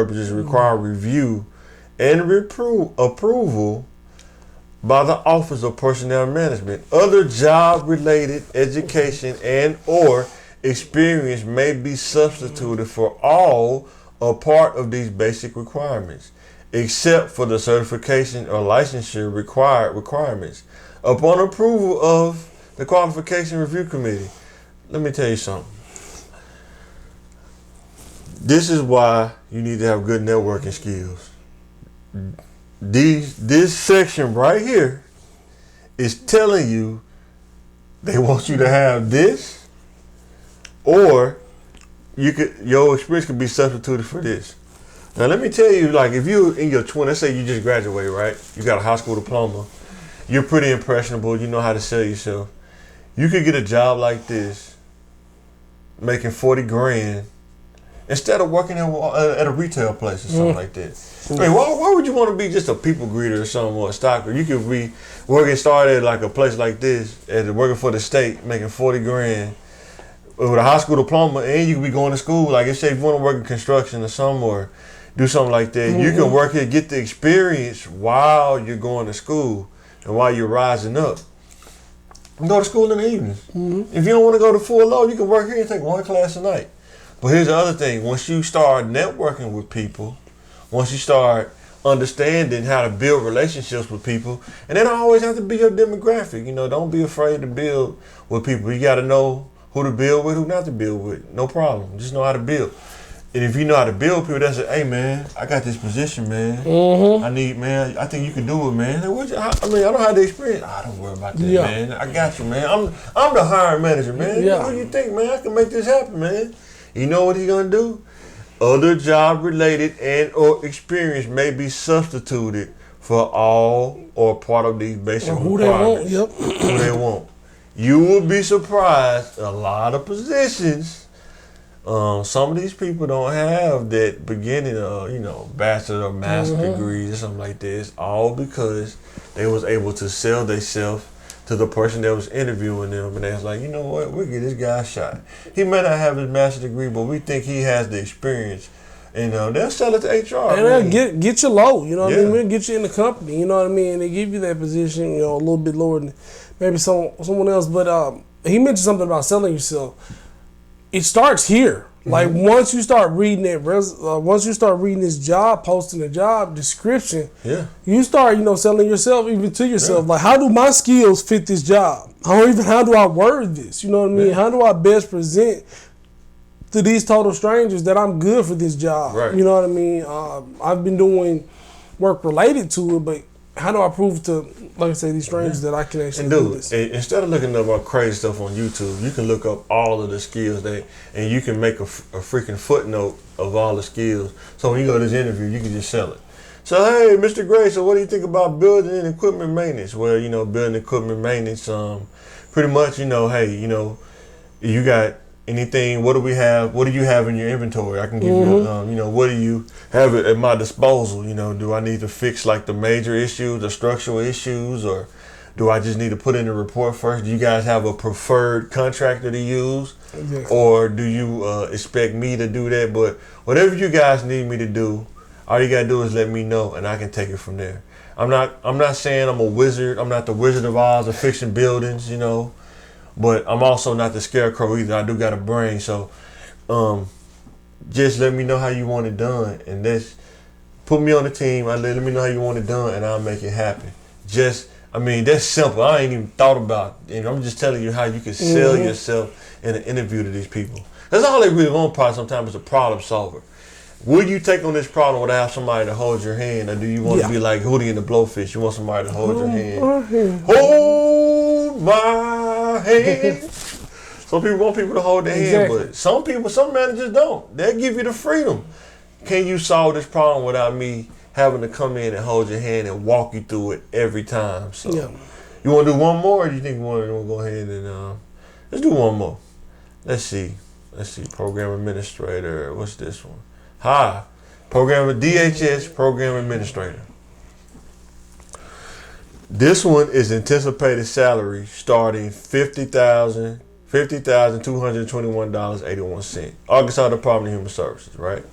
purposes require review and approval by the Office of Personnel Management. Other job-related education and or experience may be substituted for all or part of these basic requirements, except for the certification or licensure requirements. Upon approval of the Qualification Review Committee, let me tell you something. This is why you need to have good networking skills. This section right here is telling you they want you to have this, or your experience could be substituted for this. Now let me tell you, like if you in your 20s, let's say you just graduated, right? You got a high school diploma, you're pretty impressionable, you know how to sell yourself. You could get a job like this, making 40 grand, instead of working at a retail place or something like that. I mean, why would you want to be just a people greeter or something, or a stocker? You could be started at like a place like this, working for the state, making 40 grand with a high school diploma, and you could be going to school. Like I say, if you want to work in construction or something, or do something like that, you can work here, get the experience while you're going to school and while you're rising up. And go to school in the evenings. If you don't want to go to full load, you can work here and take one class a night. But here's the other thing. Once you start networking with people, once you start understanding how to build relationships with people, and they don't always have to be your demographic. You know, don't be afraid to build with people. You got to know who to build with, who not to build with. No problem. Just know how to build. And if you know how to build people, that's hey man, I got this position, man. I think you can do it, man. Like, I don't have the experience. Don't worry about that, man. I got you, man. I'm the hiring manager, man. What do you think, man? I can make this happen, man. You know what he's gonna do? Other job-related and or experience may be substituted for all or part of these basic requirements. Who they want. You will be surprised. A lot of positions. Some of these people don't have that beginning of, bachelor or master degrees or something like this, all because they was able to sell themselves to the person that was interviewing them, and they was like, you know what, we'll give this guy a shot. He may not have his master's degree, but we think he has the experience. And they'll sell it to HR. And they'll get you low, you know what I mean? We'll get you in the company, you know what I mean? And they give you that position, a little bit lower than maybe someone else. But he mentioned something about selling yourself. It starts here. Like once you start reading this job posting, the job description, you start, selling yourself even to yourself. Like, how do my skills fit this job? How do I word this? You know what I mean? How do I best present to these total strangers that I'm good for this job? Right. You know what I mean? I've been doing work related to it, but how do I prove to, like I say, these strangers that I can actually do this? Instead of looking up all crazy stuff on YouTube, you can look up all of the skills and you can make a freaking footnote of all the skills. So when you go to this interview, you can just sell it. So, hey, Mr. Gray, so what do you think about building and equipment maintenance? Well, building equipment maintenance, pretty much, hey, you got anything, what do we have? What do you have in your inventory? I can give you, what do you have at my disposal? Do I need to fix like the major issues, the structural issues, or do I just need to put in a report first? Do you guys have a preferred contractor to use? Or do you expect me to do that? But whatever you guys need me to do, all you gotta do is let me know and I can take it from there. I'm not saying I'm a wizard. I'm not the Wizard of Oz of fixing buildings, but I'm also not the scarecrow either. I do got a brain, so just let me know how you want it done, and put me on the team. Let me know how you want it done, and I'll make it happen. That's simple. I ain't even thought about it. I'm just telling you how you can sell yourself in an interview to these people. That's all they really want. Probably sometimes is a problem solver. Will you take on this problem without somebody to hold your hand, or do you want to be like Hootie and the Blowfish? You want somebody to hold your hand. Hold my hand. Some people want people to hold their hand, but some managers don't. They'll give you the freedom. Can you solve this problem without me having to come in and hold your hand and walk you through it every time? So, you want to do one more, or do you think you want to go ahead and let's do one more? Let's see. Program administrator. What's this one? DHS program administrator. This one is anticipated salary starting $50,221.81. Arkansas Department of Human Services, right?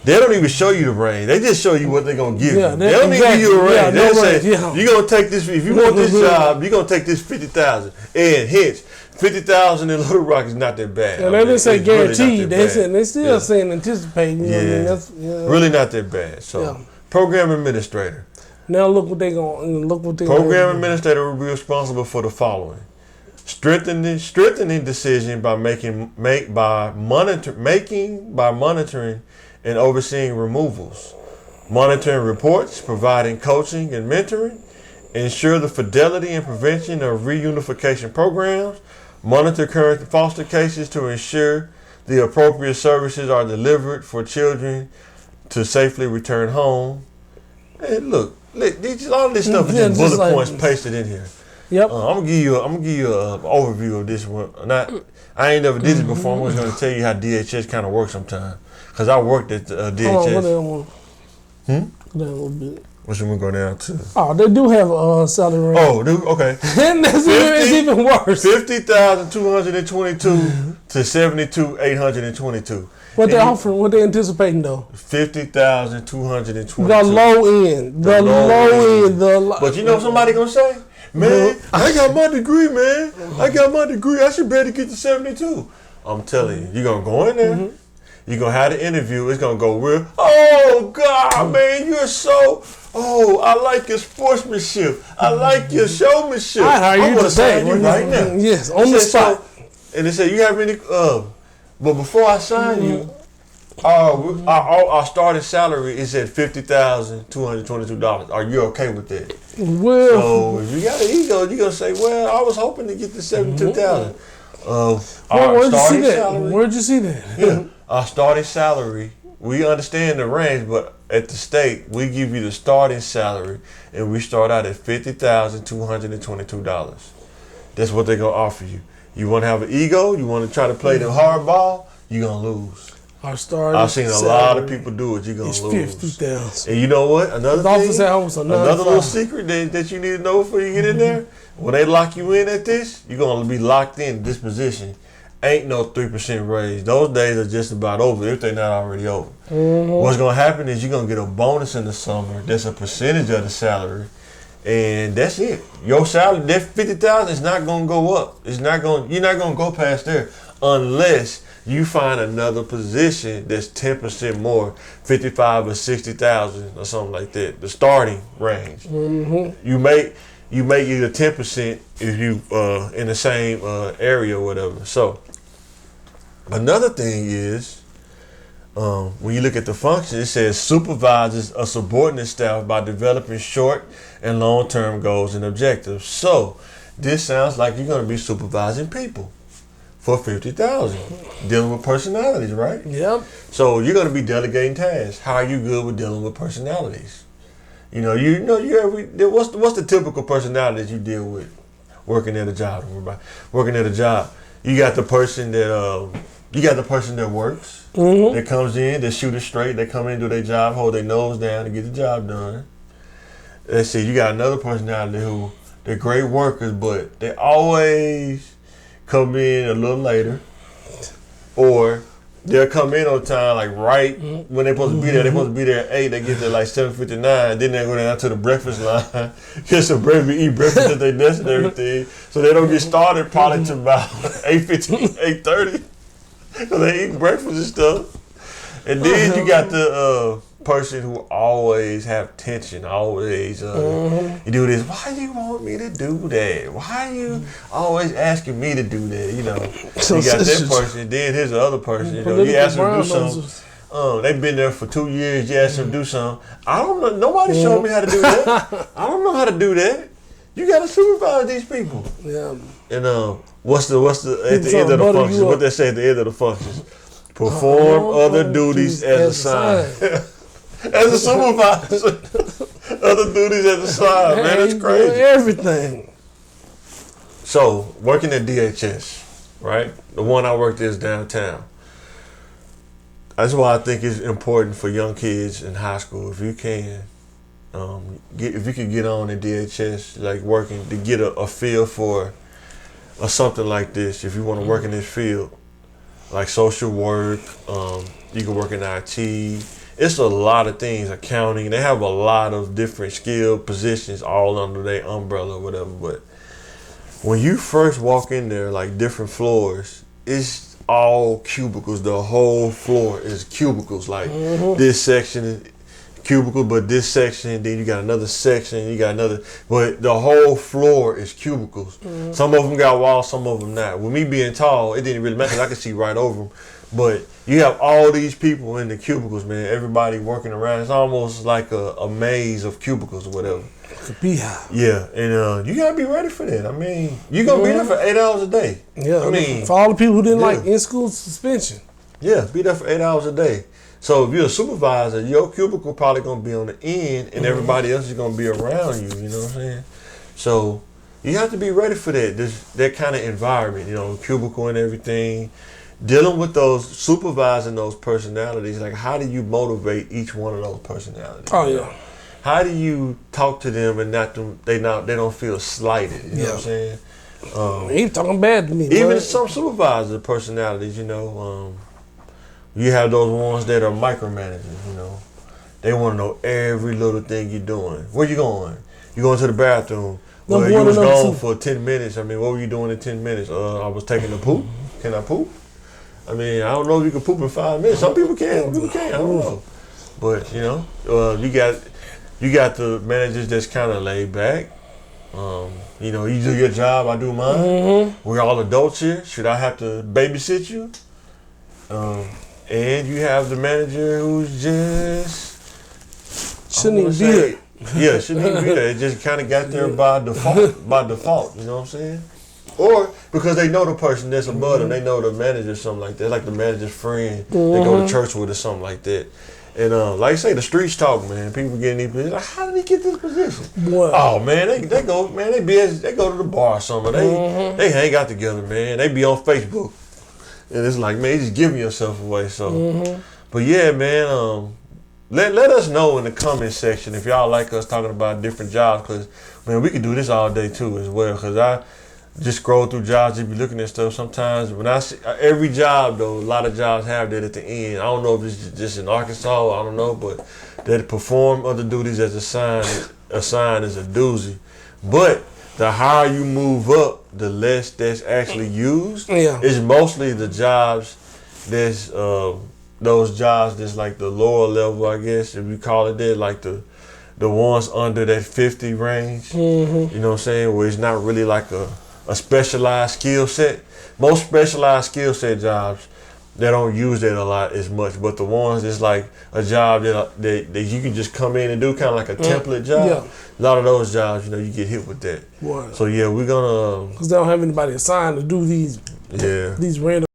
They don't even show you the range. They just show you what they're gonna give you. They don't even give exactly. you a range. Yeah, They no say range, yeah. you're gonna take this. If you want this job, you're gonna take this 50,000. And hence, 50,000 in Little Rock is not that bad. And they didn't say guaranteed. Really they still saying anticipating. You know what I mean? That's, really not that bad. So, program administrator. Now look what they going. Look what they. Program administrator will be responsible for the following: strengthening decision by monitoring and overseeing removals, monitoring reports, providing coaching and mentoring, ensure the fidelity and prevention of reunification programs, monitor current foster cases to ensure the appropriate services are delivered for children to safely return home. And look, all of this stuff is just bullet points pasted in here. Yep. I'm gonna give you an overview of this one. I ain't never did this before. I'm just gonna tell you how DHS kind of works sometimes, cause I worked at DHS. Go down a little bit. What should we go down to? Oh, they do have a salary range. Oh, okay. It's even worse. 50,222 to 72,822. What they offering? What they anticipating though? 50,222. The low end. The low end. But you know what somebody gonna say? Man, I got my degree, man. I got my degree. I should better get to 72. I'm telling you, you're going to go in there. You're going to have the interview. It's going to go real. Oh, God, man, you're so. Oh, I like your sportsmanship. I like your showmanship. I'm going to sign you right now. Yes, on the spot. And they said, you have any. But before I sign you, our starting salary is at $50,222. Are you okay with that? Well, so if you got an ego, you're gonna say, "Well, I was hoping to get the 72,000." Where'd you see that? Where'd you see that? Yeah, our starting salary. We understand the range, but at the state, we give you the starting salary, and we start out at $50,222. That's what they're gonna offer you. You want to have an ego? You want to try to play the hardball? You're gonna lose. I've seen a lot of people do it. You're gonna lose. 50,000. And you know what? Another little secret that you need to know before you get in there. When they lock you in at this, you're gonna be locked in this position. Ain't no 3% raise. Those days are just about over if they're not already over. What's gonna happen is you're gonna get a bonus in the summer. That's a percentage of the salary, and that's it. Your salary, that 50,000, is not gonna go up. You're not gonna go past there unless you find another position that's 10% more, 55 or 60,000 or something like that. The starting range. You make either 10% if you in the same area or whatever. So another thing is when you look at the function, it says supervises a subordinate staff by developing short and long-term goals and objectives. So this sounds like you're going to be supervising people for 50,000, dealing with personalities, right? Yep. So you're going to be delegating tasks. How are you good with dealing with personalities? What's the typical personalities you deal with working at a job? Working at a job, you got the person that works, that comes in, that shoot it straight, they come in, do their job, hold their nose down, and get the job done. Let's see, you got another personality who they're great workers, but they always come in a little later, or they'll come in on time, like right when they're supposed to be there. They're supposed to be there at 8. They get there like 7:59. Then they go down to the breakfast line, get some breakfast, eat breakfast at their desk and everything. So they don't get started probably to about 8:15, 8:30. So they eat breakfast and stuff. And then you got the person who always have tension, always you do this. Why you want me to do that? Why you always asking me to do that? You got that person. Then here's the other person. You ask them to do something. They've been there for 2 years. You ask them to do something. I don't know. Nobody showed me how to do that. I don't know how to do that. You got to supervise these people. Yeah. And what's the at the end of the functions? What they say at the end of the functions? Perform other duties as assigned. As a supervisor, other duties as assigned, man, that's crazy. Everything. So, working at DHS, right? The one I worked at is downtown. That's why I think it's important for young kids in high school, if you can, if you could get on in DHS, like working to get a feel for something like this. If you want to work in this field, like social work, you can work in IT. it's a lot of things. Accounting, they have a lot of different skill positions all under their umbrella or whatever. But when you first walk in there, like different floors, it's all cubicles. The whole floor is cubicles. Like this section is cubicle, but this section, then you got another section, you got another, but the whole floor is cubicles. Some of them got walls, some of them not. With me being tall, it didn't really matter 'cause I could see right over them. But you have all these people in the cubicles, man. Everybody working around. It's almost like a maze of cubicles or whatever. Like a beehive. Yeah, and you gotta be ready for that. I mean, you're gonna be there for 8 hours a day. Yeah, I mean, for all the people who didn't like in-school suspension. Yeah, be there for 8 hours a day. So if you're a supervisor, your cubicle probably gonna be on the end, and everybody else is gonna be around you. You know what I'm saying? So you have to be ready for that. That kind of environment. You know, cubicle and everything. Dealing with those, supervising those personalities. Like, how do you motivate each one of those personalities? Oh yeah. How do you talk to them and they don't feel slighted? You know what I'm saying? He talking bad to me. Even some supervisor personalities, you know, you have those ones that are micromanagers. You know, they want to know every little thing you're doing. Where you going? You going to the bathroom? Well, you was gone for 10 minutes. I mean, what were you doing in 10 minutes? I was taking a poop. Can I poop? I mean, I don't know if you can poop in 5 minutes. Some people can, some people can't. I don't know. But you know, you got the managers that's kind of laid back. You know, you do your job, I do mine. We're all adults here. Should I have to babysit you? And you have the manager who's just shouldn't even be there. Yeah, shouldn't even be there. It just kind of got there by default. You know what I'm saying? Or because they know the person that's above them, they know the manager or something like that, like the manager's friend they go to church with or something like that. And like I say, the streets talk, man. People getting these positions. Like, how did he get this position? What? Oh man, they go, man. They go to the bar or something. They hang out together, man. They be on Facebook, and it's like, man, you just giving yourself away. So, but yeah, man. Let us know in the comment section if y'all like us talking about different jobs, because man, we could do this all day too as well. Because I just scroll through jobs and be looking at stuff. Sometimes when I see every job though, a lot of jobs have that at the end. I don't know if it's just in Arkansas, I don't know, but that perform other duties as assigned is a doozy. But the higher you move up, the less that's actually used. Yeah. It's mostly the jobs that's those jobs that's like the lower level, I guess, if you call it that, like the ones under that 50 range. You know what I'm saying? Where it's not really like a specialized skill set. Most specialized skill set jobs, they don't use that a lot as much. But the ones that's like a job that you can just come in and do, kind of like a template job. Yeah. A lot of those jobs, you know, you get hit with that. What? So yeah, we're gonna. Because they don't have anybody assigned to do these random